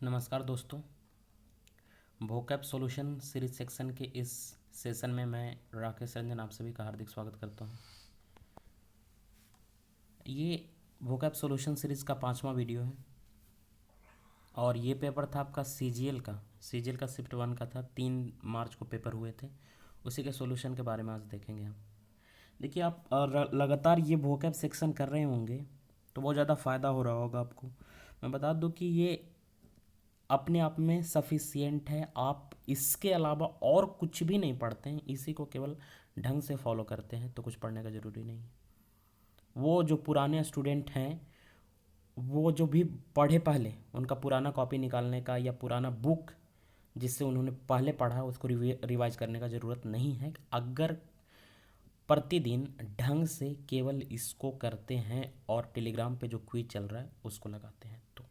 नमस्कार दोस्तों। Vocab solution series section के इस सेशन में मैं राकेश रंजन आप सभी का हार्दिक स्वागत करता हूं। ये वोकैब सॉल्यूशन सीरीज का 5वां वीडियो है और ये पेपर था आपका सीजीएल का शिफ्ट 1 का था। 3 मार्च को पेपर हुए थे, उसी के सॉल्यूशन के बारे में आज देखेंगे हम। देखिए, आप लगातार ये वोकैब सेक्शन कर रहे होंगे तो बहुत ज़्यादा फ़ायदा हो रहा होगा आपको। मैं बता दूं कि ये अपने आप में सफिशियंट है। आप इसके अलावा और कुछ भी नहीं पढ़ते हैं, इसी को केवल ढंग से फॉलो करते हैं तो कुछ पढ़ने का ज़रूरी नहीं है। वो जो पुराने स्टूडेंट हैं, वो जो भी पढ़े पहले, उनका पुराना कॉपी निकालने का या पुराना बुक जिससे उन्होंने पहले पढ़ा उसको रिवाइज करने का ज़रूरत नहीं है। अगर प्रतिदिन ढंग से केवल इसको करते हैं और टेलीग्राम पे जो क्विज चल रहा है उसको लगाते हैं तो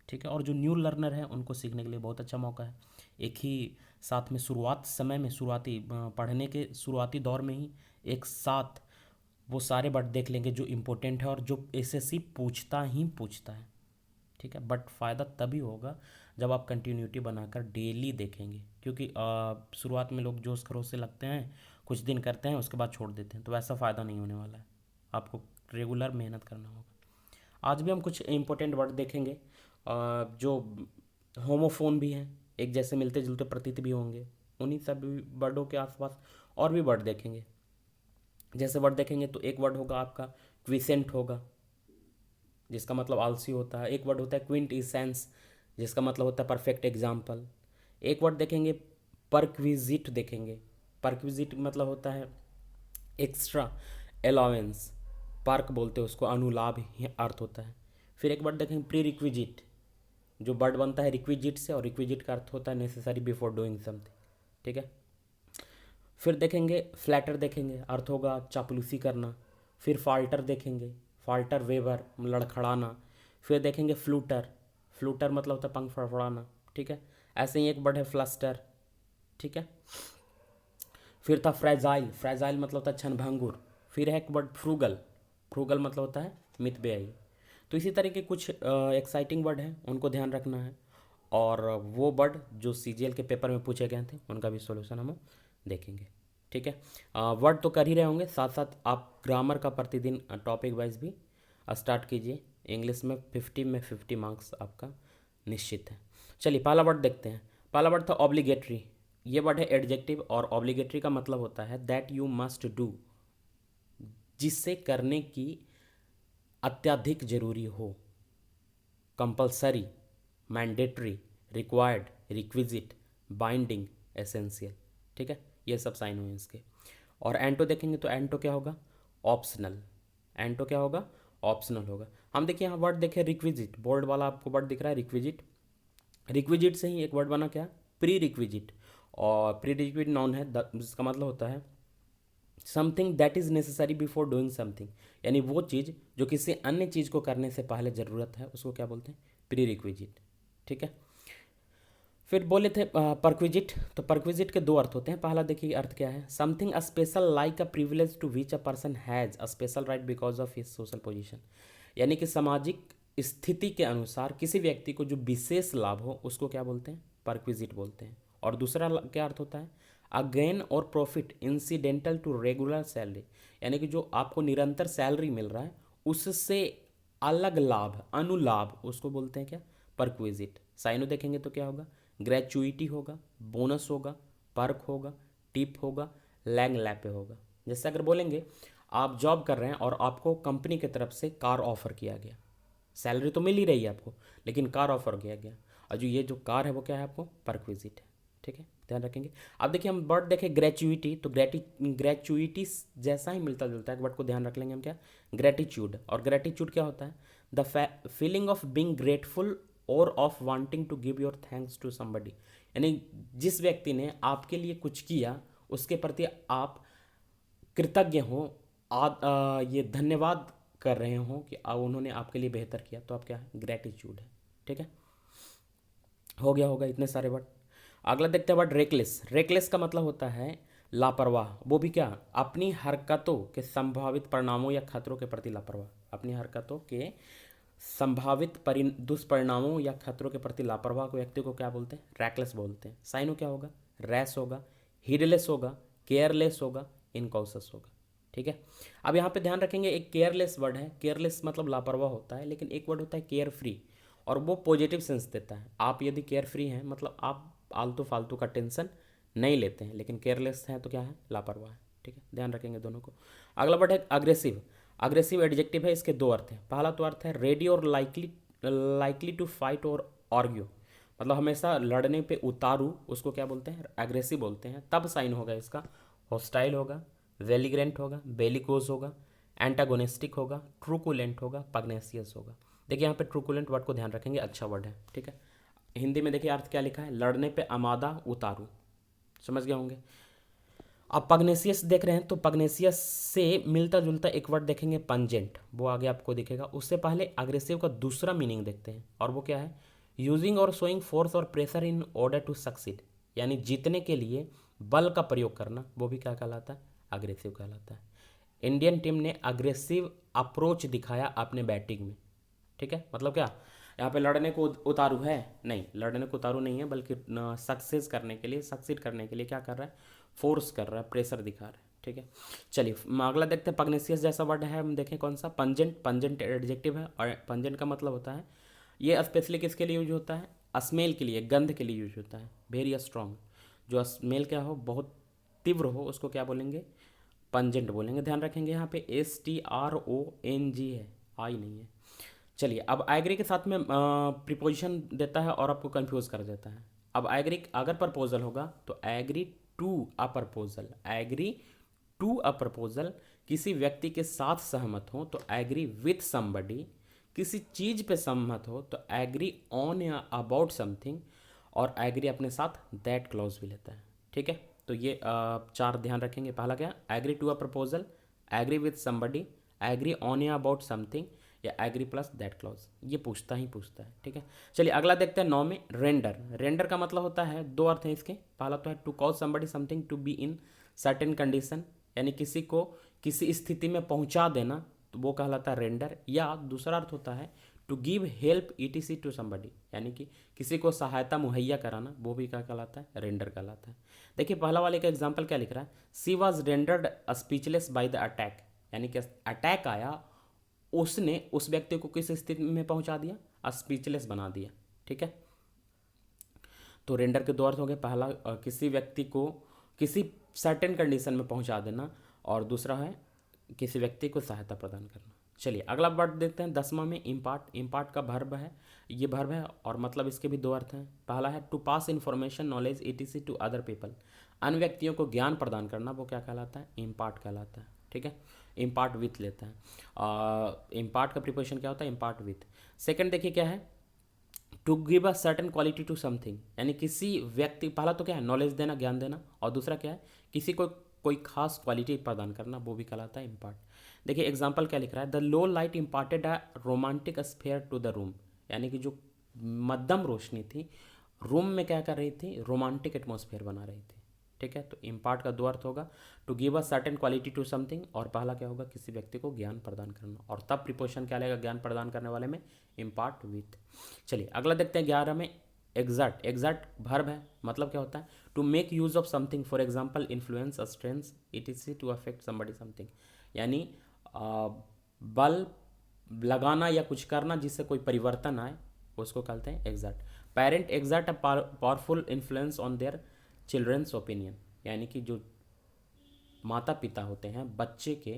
ठीक है। और जो न्यू लर्नर है उनको सीखने के लिए बहुत अच्छा मौका है। एक ही साथ में शुरुआती पढ़ने के शुरुआती दौर में ही एक साथ वो सारे वर्ड देख लेंगे जो इम्पोर्टेंट है और जो एसएससी पूछता है। ठीक है, बट फ़ायदा तभी होगा जब आप कंटिन्यूटी बनाकर डेली देखेंगे, क्योंकि शुरुआत में लोग जोश खरोश से लगते हैं, कुछ दिन करते हैं, उसके बाद छोड़ देते हैं, तो वैसा फ़ायदा नहीं होने वाला है। आपको रेगुलर मेहनत करना होगा। आज भी हम कुछ इम्पोर्टेंट वर्ड देखेंगे जो होमोफोन भी हैं, एक जैसे मिलते जुलते प्रतीत भी होंगे। उन्हीं सब वर्डों के आसपास और भी वर्ड देखेंगे। जैसे वर्ड देखेंगे तो एक वर्ड होगा आपका क्विसेंट होगा, जिसका मतलब आलसी होता है। एक वर्ड होता है क्विंट इसेंस, जिसका मतलब होता है परफेक्ट एग्जाम्पल। एक वर्ड देखेंगे परक्विजिट देखेंगे। परक्विजिट मतलब होता है एक्स्ट्रा अलाउंस, पार्क बोलते हैं उसको, अनुलाभ ही अर्थ होता है। फिर एक वर्ड देखेंगे प्री रिक्विजिट, जो वर्ड बनता है रिक्विजिट से, और रिक्विजिट का अर्थ होता है नेसेसरी बिफोर डूइंग समथिंग। ठीक है। फिर देखेंगे फ्लैटर देखेंगे, अर्थ होगा चापलूसी करना। फिर फाल्टर देखेंगे, फाल्टर वेवर लड़खड़ाना। फिर देखेंगे फ्लूटर, फ्लूटर मतलब होता है पंख फड़फड़ाना। ठीक है। ऐसे ही एक वर्ड है फ्लस्टर। ठीक है। फिर था फ्रेजाइल, फ्रेजाइल मतलब होता है क्षणभंगुर। फिर है एक वर्ड फ्रूगल, फ्रूगल मतलब होता है मितव्ययी। तो इसी तरह के कुछ एक्साइटिंग वर्ड हैं, उनको ध्यान रखना है। और वो वर्ड जो सीजीएल के पेपर में पूछे गए थे उनका भी सॉल्यूशन हम देखेंगे। ठीक है। वर्ड तो कर ही रहे होंगे, साथ साथ आप ग्रामर का प्रतिदिन टॉपिक वाइज भी स्टार्ट कीजिए। इंग्लिश में 50 मार्क्स आपका निश्चित है। चलिए पहला वर्ड देखते हैं। पहला वर्ड था ऑब्लिगेटरी। ये वर्ड है एडजेक्टिव, और ऑब्लिगेटरी का मतलब होता है दैट यू मस्ट डू, जिससे करने की अत्यधिक जरूरी हो। Compulsory, mandatory, required, requisite, binding, essential. ठीक है, ये सब साइन हुए इसके। और एंटो देखेंगे तो एंटो क्या होगा? ऑप्शनल। एंटो क्या होगा? ऑप्शनल होगा। हम देखिए यहाँ वर्ड देखें रिक्विजिट, बोल्ड वाला आपको वर्ड दिख रहा है रिक्विजिट। रिक्विजिट से ही एक वर्ड बना क्या? Pre requisite. और प्री रिक्विजिट नाउन है, जिसका मतलब होता है something that is necessary before doing something, यानी वो चीज़ जो किसी अन्य चीज़ को करने से पहले ज़रूरत है, उसको क्या बोलते हैं? Pre requisite. ठीक है। फिर बोले थे परक्विजिट, तो परक्विजिट के दो अर्थ होते हैं। पहला देखिए अर्थ क्या है? Something special like a privilege to which a person has a special right because of his social position, यानी कि सामाजिक स्थिति के अनुसार किसी व्यक्ति को जो विशेष लाभ हो उसको क्या बोलते हैं? परक्विजिट बोलते हैं। और दूसरा क्या अर्थ होता है? अ गेन और profit incidental to regular salary, यानी कि जो आपको निरंतर सैलरी मिल रहा है उससे अलग लाभ, अनुलाभ, उसको बोलते हैं क्या? परक्विजिट। साइनो देखेंगे तो क्या होगा? ग्रेचुइटी होगा, बोनस होगा, पर्क होगा, टिप होगा, लैंग लैपे होगा। जैसे अगर बोलेंगे आप जॉब कर रहे हैं और आपको कंपनी की तरफ से कार ऑफर किया गया, सैलरी तो मिल ही रही है आपको, लेकिन कार ऑफर किया गया, और जो ये जो कार है वो क्या है? आपको परक्विजिट है। ठीक है, ध्यान रखेंगे। अब देखिए हम वर्ड देखें ग्रेचुइटी, तो ग्रेचुइटी जैसा ही मिलता जुलता है, वर्ड को ध्यान रख लेंगे हम क्या? ग्रेटिट्यूड। और ग्रेटिट्यूड क्या होता है? The feeling of being grateful और of wanting to give your thanks to somebody, यानी जिस व्यक्ति ने आपके लिए कुछ किया उसके प्रति आप कृतज्ञ हो, ये धन्यवाद कर रहे हो कि उन्होंने आपके लिए बेहतर किया, तो आप क्या है? ग्रेटिट्यूड है। ठीक है, हो गया होगा इतने सारे वर्ड। अगला देखते हैं वर्ड रेकलेस। रेकलेस का मतलब होता है लापरवाह, वो भी क्या? अपनी हरकतों के संभावित परिणामों या खतरों के प्रति लापरवाह, अपनी हरकतों के संभावित दुष्परिणामों या खतरों के प्रति लापरवाह व्यक्ति को क्या बोलते हैं? रैकलेस बोलते हैं। साइनो क्या होगा? रैश होगा, हीडलेस होगा, केयरलेस होगा, इनकॉशस होगा। ठीक है, अब यहाँ पे ध्यान रखेंगे, एक केयरलेस वर्ड है। केयरलेस मतलब लापरवाह होता है, लेकिन एक वर्ड होता है केयर फ्री, और वो पॉजिटिव सेंस देता है। आप यदि केयर फ्री हैं मतलब आप आलतू फालतू का टेंशन नहीं लेते हैं, लेकिन केयरलेस हैं तो क्या है? लापरवाह है। ठीक है, ध्यान रखेंगे दोनों को। अगला वर्ड है अग्रेसिव। अग्रेसिव एडजेक्टिव है, इसके दो अर्थ हैं। पहला तो अर्थ है रेडी और लाइकली टू फाइट और आर्ग्यू, मतलब हमेशा लड़ने पे उतारू, उसको क्या बोलते हैं? एग्रेसिव बोलते हैं। तब साइन होगा इसका हॉस्टाइल होगा, वेलिग्रेंट होगा, बेलिकोज होगा, एंटागोनिस्टिक होगा, ट्रूकुलेंट होगा, पग्नेसियस होगा। देखिए यहाँ पे ट्रूकुलेंट वर्ड को ध्यान रखेंगे, अच्छा वर्ड है। ठीक है, हिंदी में देखिए अर्थ क्या लिखा है? लड़ने पे आमादा उतारू, समझ गए होंगे। अब पग्नेसियस देख रहे हैं तो पग्नेसियस से मिलता जुलता एक वर्ड देखेंगे पंजेंट, वो आगे आपको दिखेगा। उससे पहले अग्रेसिव का दूसरा मीनिंग देखते हैं, और वो क्या है? यूजिंग और शोइंग फोर्स और pressure in order to succeed, यानी जीतने के लिए बल का प्रयोग करना, वो भी क्या कहलाता है? अग्रेसिव कहलाता है। इंडियन टीम ने अग्रेसिव अप्रोच दिखाया अपने बैटिंग में। ठीक है, मतलब क्या यहाँ पे लड़ने को उतारू है? नहीं, लड़ने को उतारू नहीं है, बल्कि सक्सेस करने के लिए, सक्सीड करने के लिए क्या कर रहा है? फोर्स कर रहा है, प्रेशर दिखा रहा है। ठीक है, चलिए अगला देखते हैं। पग्नेसियस जैसा वर्ड है, हम देखें कौन सा? पंजेंट। पंजेंट एडजेक्टिव है, और पंजेंट का मतलब होता है, ये स्पेशली किसके लिए यूज होता है? स्मेल के लिए, गंध के लिए यूज होता है। वेरी स्ट्रॉन्ग, जो स्मेल क्या हो, बहुत तीव्र हो, उसको क्या बोलेंगे? पंजेंट बोलेंगे। ध्यान रखेंगे यहाँ पे STRONG है, आई नहीं है। चलिए, अब एग्री के साथ में प्रीपोजिशन देता है और आपको कंफ्यूज कर देता है। अब एग्री अगर प्रपोजल होगा तो agree to a proposal, agree to a proposal, किसी व्यक्ति के साथ सहमत हो तो एग्री विथ समबडी, किसी चीज पे सहमत हो तो एग्री ऑन या अबाउट समथिंग, और एग्री अपने साथ दैट क्लॉज भी लेता है। ठीक है, तो ये चार ध्यान रखेंगे। पहला क्या? Agree to a proposal, agree with somebody, agree on या अबाउट समथिंग, या एग्री प्लस दैट क्लॉज, ये पूछता ही पूछता है। ठीक है, चलिए अगला देखते हैं। 9 में रेंडर। रेंडर का मतलब होता है, दो अर्थ हैं इसके। पहला तो है to cause somebody something to be in certain condition, यानी किसी को किसी स्थिति में पहुंचा देना, तो वो कहलाता है रेंडर। या दूसरा अर्थ होता है to give help ETC to somebody, यानी कि किसी को सहायता मुहैया कराना, वो भी क्या कहलाता है? रेंडर कहलाता है। देखिए पहला वाले का एग्जाम्पल क्या लिख रहा है? She was rendered speechless by the attack, यानी कि अटैक आया, उसने उस व्यक्ति को किस स्थिति में पहुंचा दिया? स्पीचलेस बना दिया। ठीक है, तो रेंडर के दो अर्थ हो गए। पहला किसी व्यक्ति को किसी सर्टेन कंडीशन में पहुंचा देना, और दूसरा है किसी व्यक्ति को सहायता प्रदान करना। चलिए अगला वर्ड देखते हैं। 10वां में इम्पार्ट। इम्पार्ट का वर्ब है, ये वर्ब है, और मतलब इसके भी दो अर्थ हैं। पहला है to pass information knowledge ETC to other people, अन्य व्यक्तियों को ज्ञान प्रदान करना, वो क्या कहलाता है? इम्पार्ट कहलाता है। ठीक है, इम्पार्ट विथ लेता है। इम्पार्ट का प्रिपोजिशन क्या होता है? Impart with. सेकंड देखिए क्या है? To give a certain quality to something, यानी किसी व्यक्ति, पहला तो क्या है? नॉलेज देना, ज्ञान देना, और दूसरा क्या है? किसी को कोई खास क्वालिटी प्रदान करना, वो भी कहलाता है इम्पार्ट। देखिए एग्जाम्पल क्या लिख रहा है? The low light imparted a romantic sphere to the room, यानी कि जो मध्यम रोशनी थी रूम में क्या कर रही थी? रोमांटिक एटमॉस्फेयर बना रही थी। ठीक है, तो इम्पार्ट का दो अर्थ होगा, to give a certain quality to something, और पहला क्या होगा? किसी व्यक्ति को ज्ञान प्रदान करना, और तब प्रिपोजिशन क्या लेगा ज्ञान प्रदान करने वाले में? Impart with. चलिए अगला देखते हैं। 11 में एग्जर्ट। एग्जर्ट वर्ब है, मतलब क्या होता है? To make use of something, for example influence, strength ETC to affect somebody something, यानी बल लगाना या कुछ करना जिससे कोई परिवर्तन आए, उसको कहते हैं exert. Parent exert a powerful influence on their children's opinion, यानी कि जो माता पिता होते हैं बच्चे के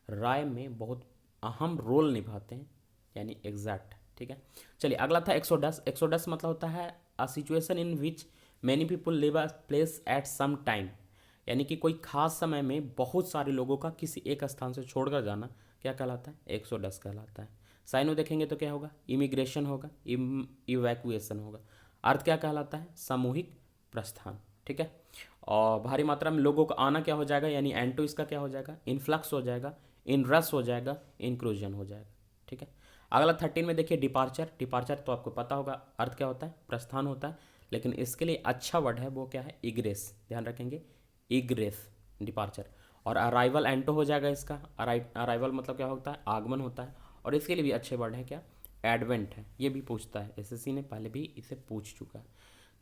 राय में बहुत अहम रोल निभाते हैं, यानी एग्जैक्ट। ठीक है, चलिए अगला था एक्सोडस। एक्सोडस मतलब होता है a situation in which many people leave a place at some time, यानी कि कोई खास समय में बहुत सारे लोगों का किसी एक स्थान से छोड़कर जाना क्या कहलाता है? एक्सोडस कहलाता है। साइनो देखेंगे तो क्या होगा? इमिग्रेशन होगा, इवैक्यूएशन होगा। अर्थ क्या कहलाता है? सामूहिक प्रस्थान। ठीक है, और भारी मात्रा में लोगों का आना क्या हो जाएगा? यानी एंटो इसका क्या हो जाएगा? इनफ्लक्स हो जाएगा, इनरस हो जाएगा, इंक्लूजन हो जाएगा। ठीक है, अगला 13 में देखिए डिपार्चर। डिपार्चर तो आपको पता होगा अर्थ क्या होता है? प्रस्थान होता है, लेकिन इसके लिए अच्छा वर्ड है वो क्या है? इग्रेस। ध्यान रखेंगे, इग्रेस डिपार्चर। और अराइवल एंटो हो जाएगा इसका। अराइवल मतलब क्या होता है? आगमन होता है, और इसके लिए भी अच्छे वर्ड है क्या? एडवेंट है, ये भी पूछता है, एसएससी ने पहले भी इसे पूछ चुका है।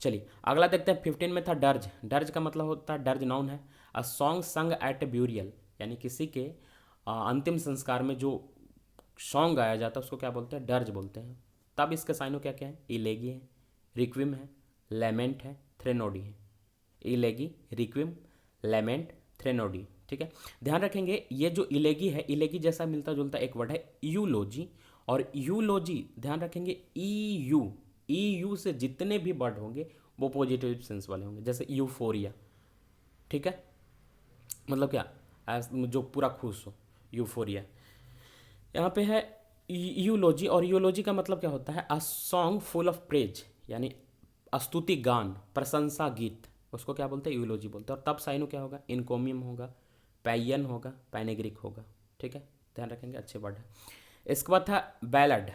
चलिए अगला देखते हैं। 15 में था डर्ज। डर्ज का मतलब होता है, डर्ज नाउन है, a song sung at a burial, यानी किसी के अंतिम संस्कार में जो सॉन्ग गाया जाता है उसको क्या बोलते हैं, डर्ज बोलते हैं। तब इसके साइनो क्या क्या है, इलेगी है, रिक्विम है, लेमेंट है, थ्रेनोडी है। इलेगी, रिक्विम, लेमेंट, थ्रेनोडी, ठीक है। ध्यान रखेंगे ये जो इलेगी है, इलेगी जैसा मिलता जुलता एक वर्ड है यूलोजी, और यूलोजी ध्यान रखेंगे ई यू से जितने भी वर्ड होंगे वो पॉजिटिव सेंस वाले होंगे, जैसे यूफोरिया, ठीक है, मतलब क्या, जो पूरा खुश हो, यूफोरिया। यहाँ पे है यूलोजी, और यूलोजी का मतलब क्या होता है, a song full of praise, यानी स्तुति गान, प्रशंसा गीत, उसको क्या बोलते हैं, यूलोजी बोलते हैं। और तब साइनो क्या होगा, इनकोमियम होगा, पैयन होगा, पैनेग्रिक होगा, ठीक है, ध्यान रखेंगे, अच्छे वर्ड है। इसके बाद था बैलड।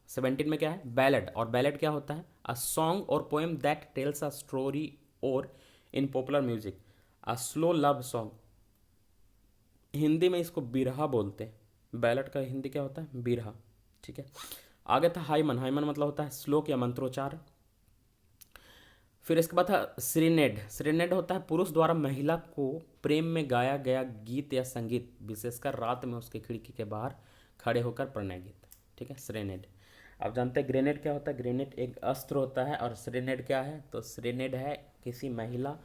17 में क्या है, बैलड, और बैलड क्या होता है, अ सॉन्ग और poem that tells a story, और in popular music a slow love song. Hindi में इसको बिरहा बोलते हैं। बैलड का हिंदी क्या होता है, बिरहा, ठीक है। आगे था हाइमन। हाइमन मतलब होता है श्लोक या मंत्रोच्चार। फिर इसके बाद था सीरेनेड। सीरेनेड होता है पुरुष द्वारा महिला को प्रेम में गाया गया गीत या संगीत, विशेषकर रात में उसके खिड़की के बाहर खड़े होकर प्रणय गीत, ठीक है, सीरेनेड। आप जानते हैं ग्रेनेड क्या होता है, ग्रेनेड एक अस्त्र होता है, और सीरेनेड क्या है, तो सीरेनेड है किसी महिला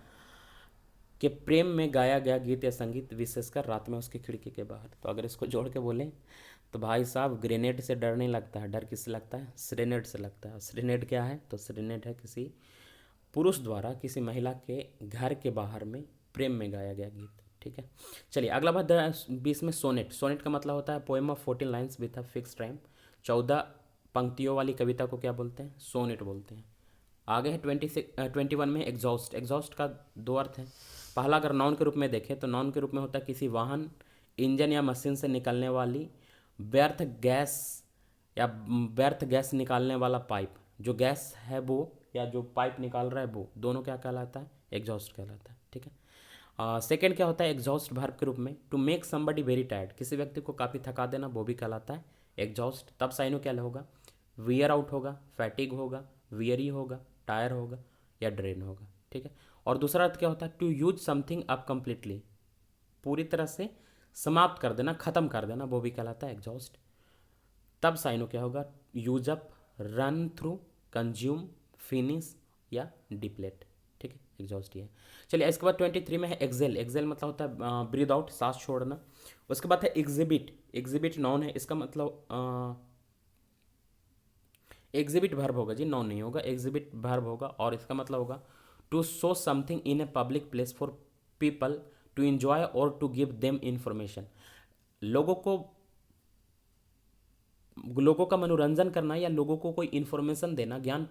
के प्रेम में गाया गया गीत या संगीत, विशेषकर रात में उसकी खिड़की के बाहर। तो अगर इसको जोड़ के बोलें तो भाई साहब, ग्रेनेड से डर नहीं लगता है, डर किससे लगता है, सीरेनेड से लगता है। सीरेनेड क्या है, तो सीरेनेड है किसी पुरुष द्वारा किसी महिला के घर के बाहर में प्रेम में गाया गया गीत, ठीक है। चलिए अगला बात 20 में सोनेट। सोनेट का मतलब होता है poem of 14 lines with a fix time. 14 पंक्तियों वाली कविता को क्या बोलते हैं, सोनेट बोलते हैं। आगे है 21 में एग्जॉस्ट। एग्जॉस्ट का दो अर्थ है। पहला अगर नाउन के रूप में देखें तो नाउन के रूप में होता है किसी वाहन, इंजन या मशीन से निकलने वाली व्यर्थ गैस, या व्यर्थ गैस निकालने वाला पाइप। जो गैस है वो, या जो पाइप निकाल रहा है वो, दोनों क्या कहलाता है, एग्जॉस्ट कहलाता है, ठीक है। सेकेंड क्या होता है एग्जॉस्ट वर्ब के रूप में, to make somebody very tired, किसी व्यक्ति को काफ़ी थका देना, वो भी कहलाता है एग्जॉस्ट। तब साइनो क्या होगा, वियर आउट होगा, फैटिग होगा, वियरी होगा, टायर होगा, या ड्रेन होगा, ठीक है। और दूसरा अर्थ क्या होता है, to use something up completely, पूरी तरह से समाप्त कर देना, खत्म कर देना, वो भी कहलाता है एग्जॉस्ट। तब साइनो क्या होगा, use up, run through, consume, finish, या डिप्लेट, ठीक है, एग्जॉस्ट ये है। चलिए इसके बाद 23 में है एक्सेल। एक्सेल मतलब होता है ब्रीद आउट, सांस छोड़ना। उसके बाद है एग्जिबिट। एग्जिबिट नाउन है, इसका मतलब एग्जिबिट वर्ब होगा जी, नाउन नहीं होगा, एग्जिबिट वर्ब होगा, और इसका मतलब होगा to show something in a public place for people to enjoy और टू गिव देम इंफॉर्मेशन। लोगों का मनोरंजन करना, या लोगों को कोई इन्फॉर्मेशन देना, ज्ञान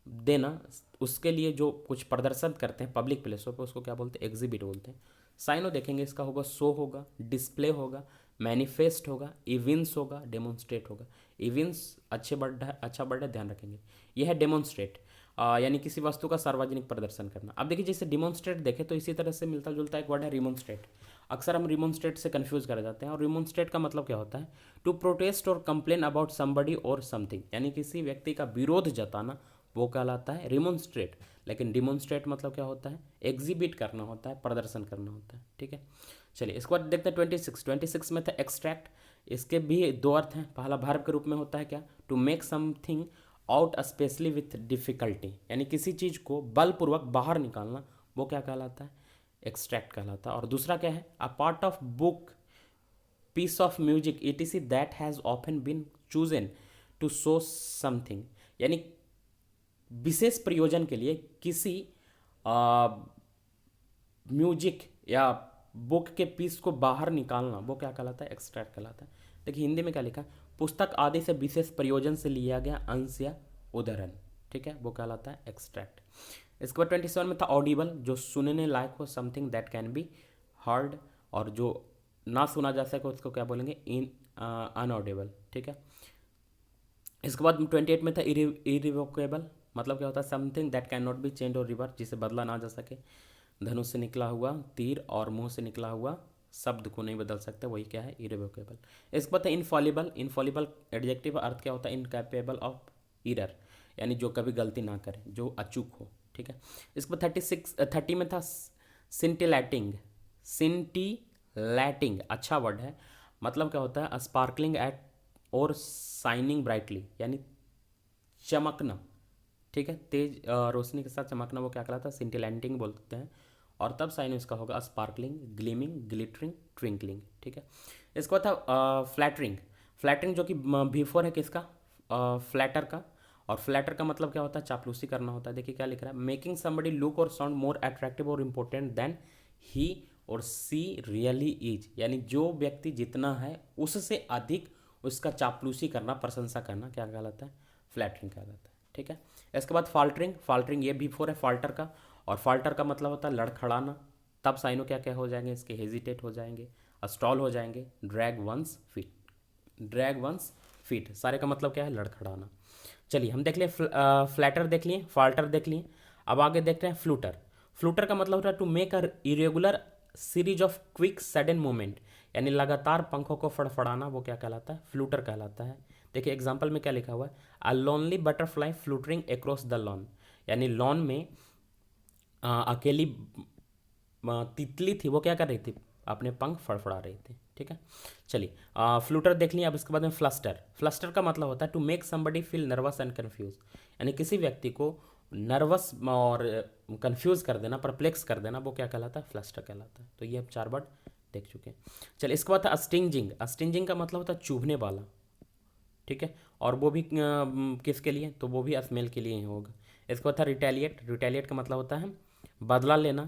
देना, उसके लिए जो कुछ प्रदर्शन करते हैं पब्लिक प्लेसों पर, उसको क्या बोलते हैं, एग्जिबिट बोलते हैं। साइनो देखेंगे, इसका होगा शो होगा, डिस्प्ले होगा, मैनिफेस्ट होगा, इवेंट्स होगा, डेमोन्स्ट्रेट होगा। इवेंट्स अच्छे वर्ड है, अच्छा वर्ड है, ध्यान रखेंगे। यह है डेमोन्स्ट्रेट, यानी किसी वस्तु का सार्वजनिक प्रदर्शन करना। अब देखिए जैसे डिमोन्स्ट्रेट देखें तो इसी तरह से मिलता जुलता एक वर्ड है रिमोन्स्ट्रेट। अक्सर हम रिमोन्स्ट्रेट से कंफ्यूज कर जाते हैं। और रिमोन्स्ट्रेट का मतलब क्या होता है, टू प्रोटेस्ट और कंप्लेन अबाउट समबडी और समथिंग, यानी किसी व्यक्ति का विरोध जताना, वो कहलाता है रिमोन्स्ट्रेट। लेकिन डिमोन्स्ट्रेट मतलब क्या होता है, एग्जिबिट करना होता है, प्रदर्शन करना होता है, ठीक है। चलिए इसके बाद देखते हैं 26 में था एक्सट्रैक्ट। इसके भी दो अर्थ हैं। पहला वर्ब के रूप में होता है क्या, to make something out specially with difficulty, यानी किसी चीज़ को बलपूर्वक बाहर निकालना, वो क्या कहलाता है, एक्सट्रैक्ट कहलाता है। और दूसरा क्या है, a part of book, piece of music, etc that has often been chosen to show something, यानी विशेष प्रयोजन के लिए किसी म्यूजिक या बुक के पीस को बाहर निकालना, वो क्या कहलाता है, एक्सट्रैक्ट कहलाता है। देखिए हिंदी में क्या लिखा है, पुस्तक आदि से विशेष प्रयोजन से लिया गया अंश या उदाहरण, ठीक है, वो कहलाता है एक्सट्रैक्ट। इसके बाद 27 में था ऑडिबल, जो सुनने लायक हो, something that can be heard, और जो ना सुना जा सके उसको क्या बोलेंगे, इन अनऑडिबल, ठीक है। इसके बाद 28 में था इरिवोकेबल, मतलब क्या होता है, something that can not be change और रिवर्स, जिसे बदला ना जा सके। धनुष से निकला हुआ तीर और मुंह से निकला हुआ शब्द को नहीं बदल सकते, वही क्या है, इरेवोकेबल। इसके बाद है इनफॉलिबल। इनफॉलिबल एडजेक्टिव अर्थ क्या होता है, इनकैपेबल ऑफ इरर, यानी जो कभी गलती ना करे, जो अचूक हो, ठीक है। इसके बाद 30 में था सिंटिलैटिंग। सिंटिलैटिंग अच्छा वर्ड है, मतलब क्या होता है, स्पार्कलिंग एट और शाइनिंग ब्राइटली, यानी चमकना, ठीक है, तेज रोशनी के साथ चमकना, वो क्या कहलाता है, सिंटिलैटिंग बोलते हैं। और तब साइन इसका होगा स्पार्कलिंग, ग्लीमिंग, ग्लिटरिंग, ट्विंकलिंग, ठीक है। इसके बाद था फ्लैटरिंग। फ्लैटरिंग जो कि बिफोर है किसका, फ्लैटर का। और फ्लैटर का मतलब क्या होता है, चापलूसी करना होता है। देखिए क्या लिख रहा है, मेकिंग समबडी लुक और साउंड मोर अट्रैक्टिव और इम्पोर्टेंट देन ही और सी रियली इज, यानी जो व्यक्ति जितना है उससे अधिक उसका चापलूसी करना, प्रशंसा करना, क्या कहलाता है, फ्लैटरिंग कहलाता है, ठीक है। इसके बाद फाल्टरिंग। फाल्टरिंग ये बिफोर है फाल्टर का, और फाल्टर का मतलब होता है लड़खड़ाना। तब साइनों क्या क्या हो जाएंगे इसके, हेजिटेट हो जाएंगे, स्टॉल हो जाएंगे, drag one's feet. Drag one's feet सारे का मतलब क्या है, लड़खड़ाना। चलिए हम देख लिए फ्लैटर देख लिए, फाल्टर देख लिए। अब आगे देखते हैं फ्लूटर। फ्लूटर का मतलब होता है to make a irregular series of quick sudden movement, यानी लगातार पंखों को फड़फड़ाना, वो क्या कहलाता है, फ्लूटर कहलाता है। देखिए एग्जाम्पल में क्या लिखा हुआ है, a lonely butterfly fluttering across the lawn, यानी लॉन में अकेली तितली थी, वो क्या कर रही थी, अपने पंख फड़फड़ा रही थी, ठीक है। चलिए फ्लूटर देख लिया। अब इसके बाद में फ्लस्टर। फ्लस्टर का मतलब होता है to make somebody feel nervous and confuse, यानी किसी व्यक्ति को नर्वस और कंफ्यूज कर देना, परप्लेक्स कर देना, वो क्या कहलाता है, फ्लस्टर कहलाता है। तो ये हम 4 वर्ड देख चुके हैं। चलिए इसके बाद था स्टिंजिंग। स्टिंजिंग का मतलब होता है चुभने वाला, ठीक है, और वो भी किसके लिए, तो वो भी स्मेल के लिए ही होगा। इसके बाद था रिटेलिएट। रिटेलिएट का मतलब होता है बदला लेना,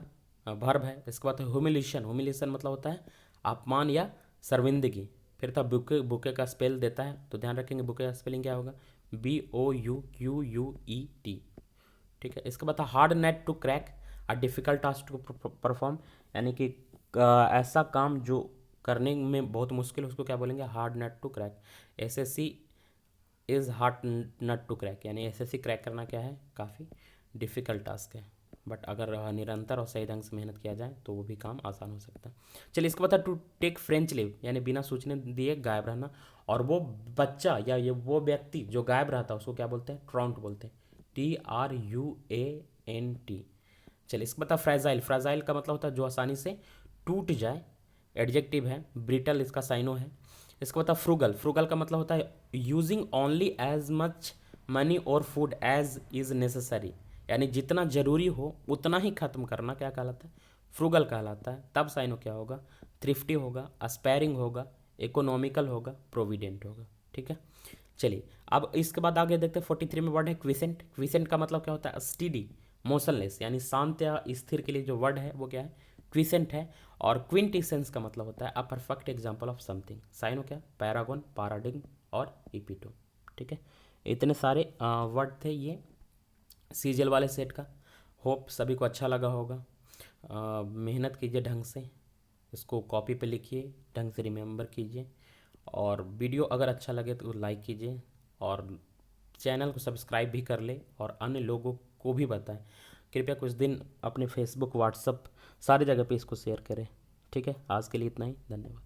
भर्ब है। इसके बाद ह्यूमिलेशन। ह्यूमिलेशन मतलब होता है अपमान या शर्मिंदगी। फिर था बुके। बुके का स्पेल देता है, तो ध्यान रखेंगे बुके का स्पेलिंग क्या होगा, BOUQUET, ठीक है। इसके बाद था hard nut to crack, a difficult task to perform, यानी कि ऐसा काम जो करने में बहुत मुश्किल है, उसको क्या बोलेंगे, hard nut to crack. SSC is hard nut to crack, यानी SSC क्रैक करना क्या है, काफ़ी डिफ़िकल्ट टास्क है, बट अगर निरंतर और सही ढंग से मेहनत किया जाए तो वो भी काम आसान हो सकता है। चलिए इसके बाद टू टेक फ्रेंच लीव, यानी बिना सूचने दिए गायब रहना। और वो बच्चा या ये वो व्यक्ति जो गायब रहता है उसको क्या बोलते हैं, ट्रॉन्ट बोलते हैं, TRUANT। चलिए इसके बाद फ्रेजाइल। फ्रेजाइल का मतलब होता है जो आसानी से टूट जाए, एडजेक्टिव है। ब्रिटल इसका साइनो है। इसके बाद फ्रूगल। फ्रूगल का मतलब होता है using only as much money और फूड एज इज़ नेसेसरी, यानी जितना जरूरी हो उतना ही खत्म करना, क्या कहलाता है, फ्रूगल कहलाता है। तब साइनो क्या होगा, थ्रिफ्टी होगा, अस्पायरिंग होगा, इकोनॉमिकल होगा, प्रोविडेंट होगा, ठीक है। चलिए अब इसके बाद आगे देखते हैं 43 में वर्ड है क्विसेंट। क्विसेंट का मतलब क्या होता है, स्टीडी, मोशनलेस, यानी शांत या स्थिर के लिए जो वर्ड है वो क्या है, क्विसेंट है। और क्विंटेसेंस का मतलब होता है a perfect example of something. साइनो क्या, पैरागोन, पाराडिग्म और इपिटो, ठीक है। इतने सारे वर्ड थे ये सीजल वाले सेट का। होप सभी को अच्छा लगा होगा। मेहनत कीजिए ढंग से, इसको कॉपी पे लिखिए, ढंग से रिमेंबर कीजिए। और वीडियो अगर अच्छा लगे तो लाइक कीजिए, और चैनल को सब्सक्राइब भी कर ले, और अन्य लोगों को भी बताएं। कृपया कुछ दिन अपने फेसबुक, व्हाट्सअप सारी जगह पे इसको शेयर करें, ठीक है। आज के लिए इतना ही, धन्यवाद।